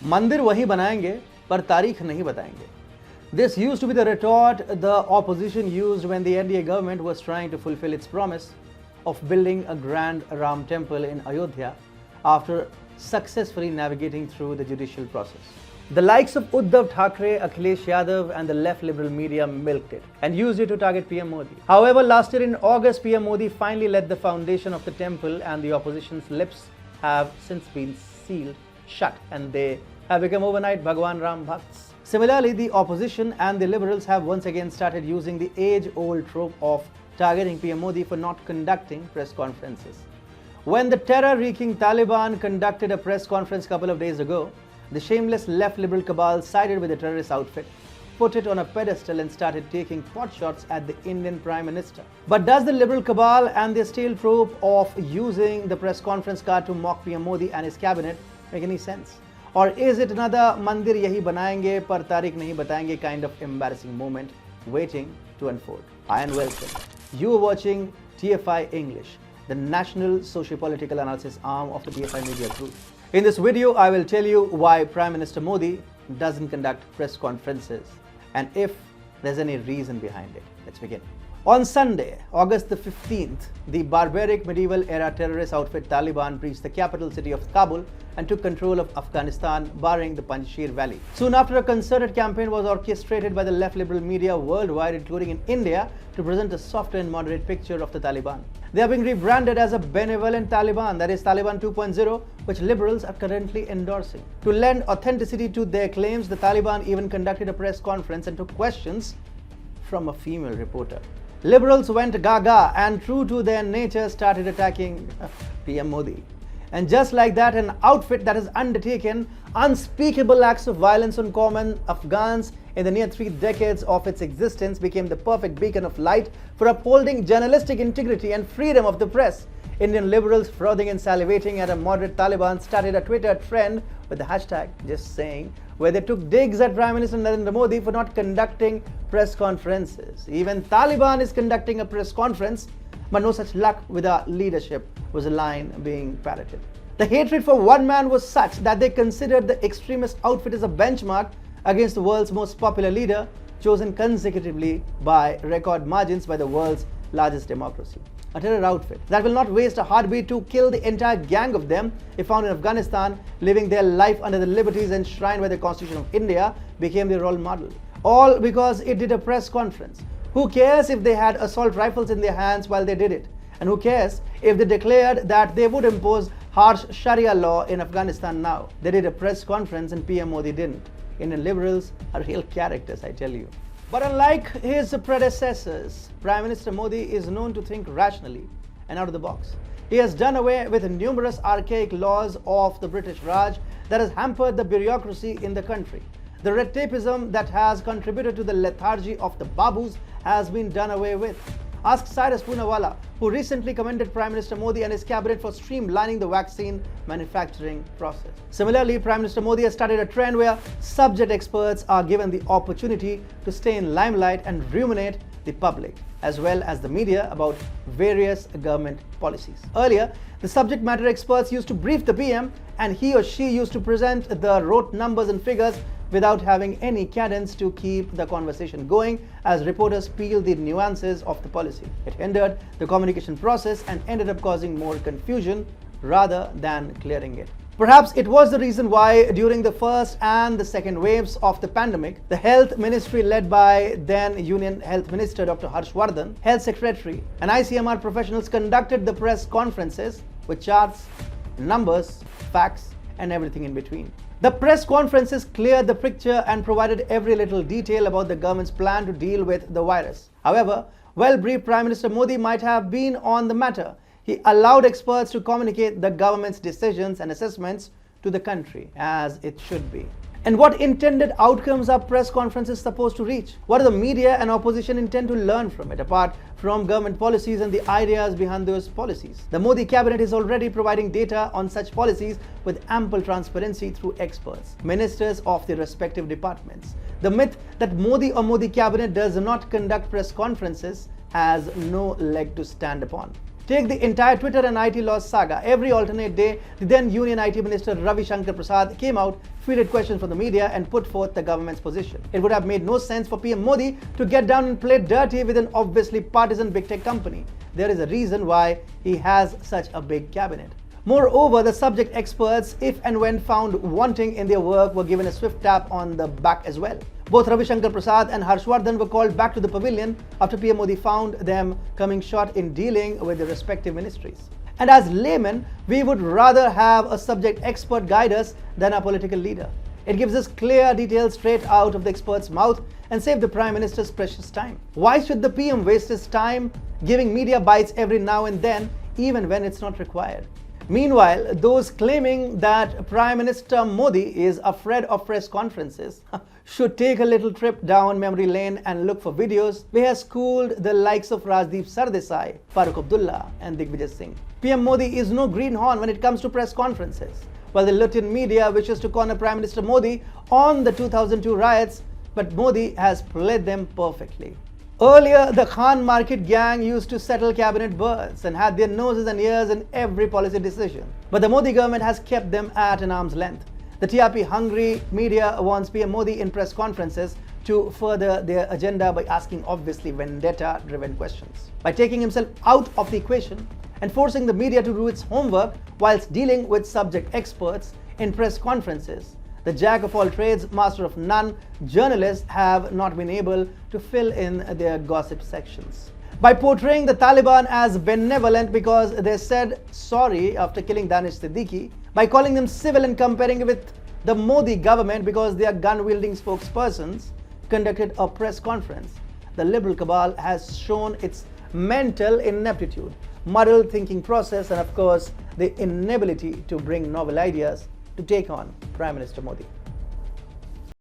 मंदिर वही बनाएंगे पर तारीख नहीं बताएंगे. This used to be the retort the opposition used when the NDA government was trying to fulfill its promise of building a grand Ram temple in Ayodhya after successfully navigating through the judicial process. The likes of Uddhav Thackeray, Akhilesh Yadav and the left liberal media milked it and used it to target PM Modi. However, last year in August, PM Modi finally laid the foundation of the temple and the opposition's lips have since been sealed shut and they have become overnight Bhagwan Ram Bhakts. Similarly, the opposition and the liberals have once again started using the age-old trope of targeting PM Modi for not conducting press conferences. When the terror-wreaking Taliban conducted a press conference a couple of days ago, the shameless left liberal cabal sided with the terrorist outfit, put it on a pedestal and started taking pot shots at the Indian Prime Minister. But does the liberal cabal and their stale trope of using the press conference card to mock PM Modi and his cabinet make any sense? Or is it another Mandir yahi banayenge par tarikh nahi batayenge kind of embarrassing moment waiting to unfold? Hi and welcome. You are watching TFI English, the national socio-political analysis arm of the TFI Media Group. In this video, I will tell you why Prime Minister Modi doesn't conduct press conferences and if there's any reason behind it. Let's begin. On Sunday, August the 15th, the barbaric medieval era terrorist outfit Taliban breached the capital city of Kabul and took control of Afghanistan, barring the Panjshir Valley. Soon after, a concerted campaign was orchestrated by the left liberal media worldwide, including in India, to present a softer and moderate picture of the Taliban. They are being rebranded as a benevolent Taliban, that is Taliban 2.0, which liberals are currently endorsing. To lend authenticity to their claims, the Taliban even conducted a press conference and took questions from a female reporter. Liberals went gaga and, true to their nature, started attacking PM Modi. And just like that, an outfit that has undertaken unspeakable acts of violence on common Afghans in the near 3 decades of its existence became the perfect beacon of light for upholding journalistic integrity and freedom of the press. Indian liberals, frothing and salivating at a moderate Taliban, started a Twitter trend with the hashtag Just Saying, where they took digs at Prime Minister Narendra Modi for not conducting press conferences. Even Taliban is conducting a press conference, but no such luck with our leadership, was a line being parroted. The hatred for one man was such that they considered the extremist outfit as a benchmark against the world's most popular leader, chosen consecutively by record margins by the world's largest democracy. A terror outfit that will not waste a heartbeat to kill the entire gang of them if found in Afghanistan, living their life under the liberties enshrined by the Constitution of India, became their role model. All because it did a press conference. Who cares if they had assault rifles in their hands while they did it? And who cares if they declared that they would impose harsh Sharia law in Afghanistan now? They did a press conference and PM Modi didn't. Indian liberals are real characters, I tell you. But unlike his predecessors, Prime Minister Modi is known to think rationally and out of the box. He has done away with numerous archaic laws of the British Raj that has hampered the bureaucracy in the country. The red tapeism that has contributed to the lethargy of the Babus has been done away with. Ask Cyrus Poonawalla, who recently commended Prime Minister Modi and his cabinet for streamlining the vaccine manufacturing process. Similarly, Prime Minister Modi has started a trend where subject experts are given the opportunity to stay in limelight and ruminate the public, as well as the media, about various government policies. Earlier, the subject matter experts used to brief the PM and he or she used to present the rote numbers and figures without having any cadence to keep the conversation going as reporters peeled the nuances of the policy. It hindered the communication process and ended up causing more confusion rather than clearing it. Perhaps it was the reason why during the first and the second waves of the pandemic, the Health Ministry led by then Union Health Minister Dr. Harshvardhan, Health Secretary and ICMR professionals conducted the press conferences with charts, numbers, facts and everything in between. The press conferences cleared the picture and provided every little detail about the government's plan to deal with the virus. However, well-briefed Prime Minister Modi might have been on the matter. He allowed experts to communicate the government's decisions and assessments to the country as it should be. And what intended outcomes are press conferences supposed to reach? What do the media and opposition intend to learn from it, apart from government policies and the ideas behind those policies? The Modi cabinet is already providing data on such policies with ample transparency through experts, ministers of the respective departments. The myth that Modi or Modi cabinet does not conduct press conferences has no leg to stand upon. Take the entire Twitter and IT laws saga. Every alternate day, the then Union IT Minister Ravi Shankar Prasad came out, fielded questions from the media and put forth the government's position. It would have made no sense for PM Modi to get down and play dirty with an obviously partisan big tech company. There is a reason why he has such a big cabinet. Moreover, the subject experts, if and when found wanting in their work, were given a swift tap on the back as well. Both Ravi Shankar Prasad and Harshvardhan were called back to the pavilion after PM Modi found them coming short in dealing with their respective ministries. And as laymen, we would rather have a subject expert guide us than a political leader. It gives us clear details straight out of the expert's mouth and save the Prime Minister's precious time. Why should the PM waste his time giving media bites every now and then, even when it's not required? Meanwhile, those claiming that Prime Minister Modi is afraid of press conferences should take a little trip down memory lane and look for videos where he has schooled the likes of Rajdeep Sardesai, Farooq Abdullah and Digvijay Singh. PM Modi is no greenhorn when it comes to press conferences. While the Lutyens media wishes to corner Prime Minister Modi on the 2002 riots, but Modi has played them perfectly. Earlier, the Khan Market gang used to settle cabinet berths and had their noses and ears in every policy decision. But the Modi government has kept them at an arm's length. The TRP-hungry media wants PM Modi in press conferences to further their agenda by asking obviously vendetta-driven questions. By taking himself out of the equation and forcing the media to do its homework whilst dealing with subject experts in press conferences, the jack of all trades, master of none, journalists have not been able to fill in their gossip sections. By portraying the Taliban as benevolent because they said sorry after killing Danish Siddiqui, by calling them civil and comparing it with the Modi government because they are gun-wielding spokespersons, conducted a press conference, the liberal cabal has shown its mental ineptitude, muddled thinking process and of course the inability to bring novel ideas to take on Prime Minister Modi.